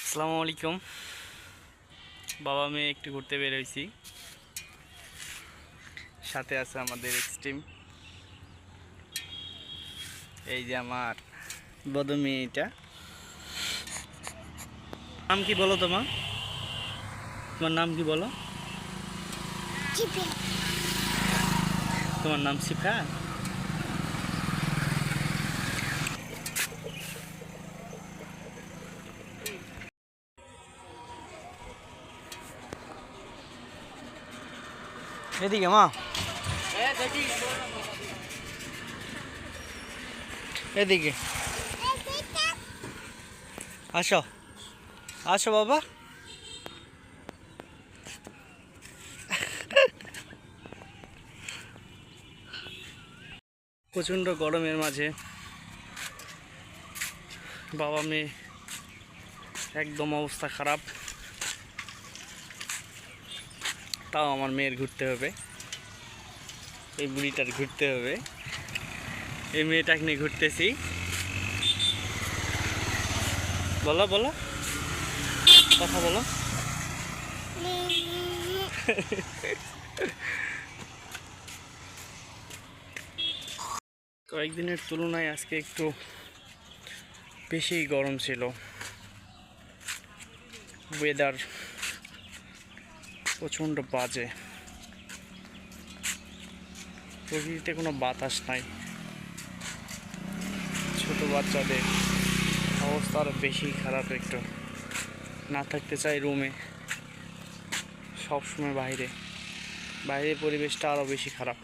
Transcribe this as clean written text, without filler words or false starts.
আসসালামু আলাইকুম। বাবা মেয়ে একটু ঘুরতে বের হয়েছি, সাথে আছে আমাদের এক্সট্রিম। এই যে আমার বড় মেয়েটা। নাম কি বলো তোমার নাম কি বলো? তোমার নাম শিফা? এদিকে মা, এদিকে আসো, আসো বাবা। প্রচণ্ড গরমের মাঝে বাবা মেয়ে একদম অবস্থা খারাপ। তাও আমার মেয়ের ঘুরতে হবে, এই বুড়িটার ঘুরতে হবে। এই মেয়েটাকে নিয়ে ঘুরতেছি। বলো বলো, কথা বলো। কয়েকদিনের তুলনায় আজকে একটু বেশি গরম ছিল। ওয়েদার প্রচণ্ড বাজে, প্রকৃতিতে কোনো বাতাস নাই। ছোট বাচ্চাদের অবস্থা আরও বেশি খারাপ। একটু না থাকতে চাই রুমে, সবসময় বাইরে, বাইরের পরিবেশটা আরও বেশি খারাপ।